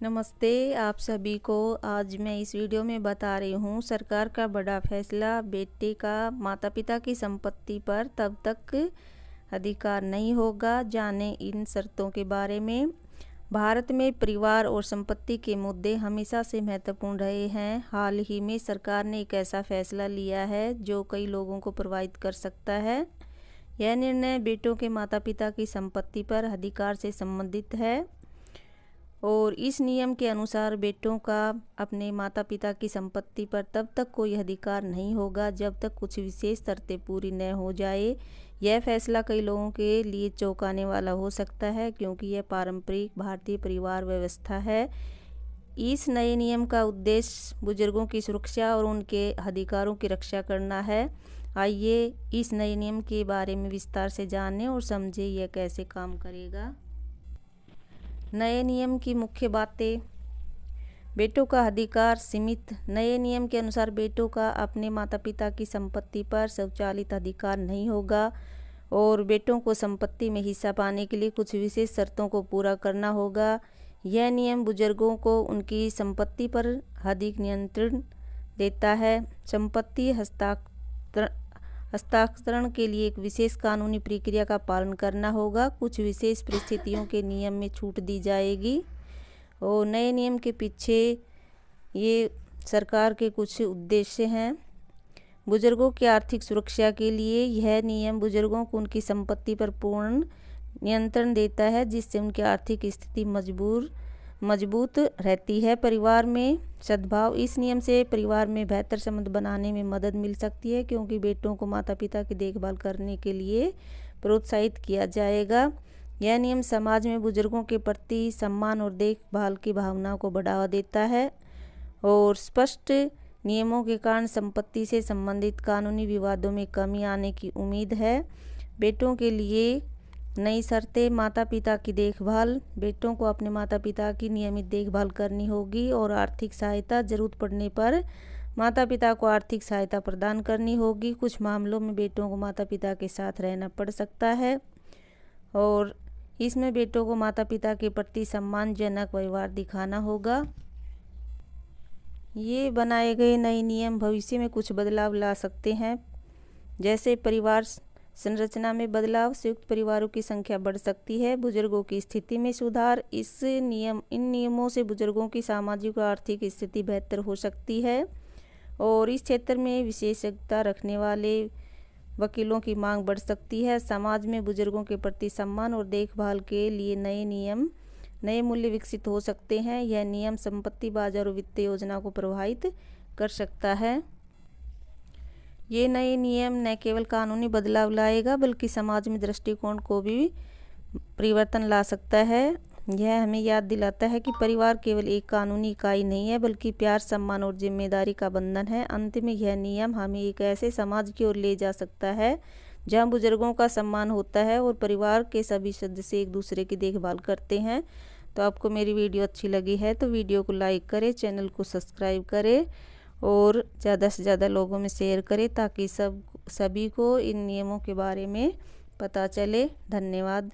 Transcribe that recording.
नमस्ते आप सभी को। आज मैं इस वीडियो में बता रही हूँ सरकार का बड़ा फैसला, बेटे का माता पिता की संपत्ति पर तब तक अधिकार नहीं होगा। जाने इन शर्तों के बारे में। भारत में परिवार और संपत्ति के मुद्दे हमेशा से महत्वपूर्ण रहे हैं। हाल ही में सरकार ने एक ऐसा फैसला लिया है जो कई लोगों को प्रभावित कर सकता है। यह निर्णय बेटों के माता पिता की संपत्ति पर अधिकार से संबंधित है और इस नियम के अनुसार बेटों का अपने माता पिता की संपत्ति पर तब तक कोई अधिकार नहीं होगा जब तक कुछ विशेष शर्तें पूरी न हो जाए। यह फैसला कई लोगों के लिए चौंकाने वाला हो सकता है क्योंकि यह पारंपरिक भारतीय परिवार व्यवस्था है। इस नए नियम का उद्देश्य बुजुर्गों की सुरक्षा और उनके अधिकारों की रक्षा करना है। आइए इस नए नियम के बारे में विस्तार से जानें और समझें यह कैसे काम करेगा। नए नियम की मुख्य बातें। बेटों का अधिकार सीमित। नए नियम के अनुसार बेटों का अपने माता पिता की संपत्ति पर स्वचालित अधिकार नहीं होगा और बेटों को संपत्ति में हिस्सा पाने के लिए कुछ विशेष शर्तों को पूरा करना होगा। यह नियम बुजुर्गों को उनकी संपत्ति पर अधिक नियंत्रण देता है। संपत्ति हस्तांतरण के लिए एक विशेष कानूनी प्रक्रिया का पालन करना होगा। कुछ विशेष परिस्थितियों के नियम में छूट दी जाएगी और नए नियम के पीछे ये सरकार के कुछ उद्देश्य हैं। बुजुर्गों की आर्थिक सुरक्षा के लिए यह नियम बुजुर्गों को उनकी संपत्ति पर पूर्ण नियंत्रण देता है जिससे उनकी आर्थिक स्थिति मजबूत रहती है। परिवार में सद्भाव। इस नियम से परिवार में बेहतर संबंध बनाने में मदद मिल सकती है क्योंकि बेटों को माता पिता की देखभाल करने के लिए प्रोत्साहित किया जाएगा। यह नियम समाज में बुजुर्गों के प्रति सम्मान और देखभाल की भावना को बढ़ावा देता है और स्पष्ट नियमों के कारण संपत्ति से संबंधित कानूनी विवादों में कमी आने की उम्मीद है। बेटों के लिए नई शर्तें। माता पिता की देखभाल। बेटों को अपने माता पिता की नियमित देखभाल करनी होगी और आर्थिक सहायता। जरूरत पड़ने पर माता पिता को आर्थिक सहायता प्रदान करनी होगी। कुछ मामलों में बेटों को माता पिता के साथ रहना पड़ सकता है और इसमें बेटों को माता पिता के प्रति सम्मानजनक व्यवहार दिखाना होगा। ये बनाए गए नए नियम भविष्य में कुछ बदलाव ला सकते हैं, जैसे परिवार संरचना में बदलाव। संयुक्त परिवारों की संख्या बढ़ सकती है। बुजुर्गों की स्थिति में सुधार। इन नियमों से बुजुर्गों की सामाजिक और आर्थिक स्थिति बेहतर हो सकती है और इस क्षेत्र में विशेषज्ञता रखने वाले वकीलों की मांग बढ़ सकती है। समाज में बुजुर्गों के प्रति सम्मान और देखभाल के लिए नए मूल्य विकसित हो सकते हैं। यह नियम संपत्ति बाजार और वित्तीय योजना को प्रभावित कर सकता है। ये नए नियम न केवल कानूनी बदलाव लाएगा बल्कि समाज में दृष्टिकोण को भी परिवर्तन ला सकता है। यह हमें याद दिलाता है कि परिवार केवल एक कानूनी इकाई नहीं है बल्कि प्यार, सम्मान और जिम्मेदारी का बंधन है। अंत में यह नियम हमें एक ऐसे समाज की ओर ले जा सकता है जहां बुजुर्गों का सम्मान होता है और परिवार के सभी सदस्य एक दूसरे की देखभाल करते हैं। तो आपको मेरी वीडियो अच्छी लगी है तो वीडियो को लाइक करें, चैनल को सब्सक्राइब करें और ज़्यादा से ज़्यादा लोगों में शेयर करें ताकि सभी को इन नियमों के बारे में पता चले। धन्यवाद।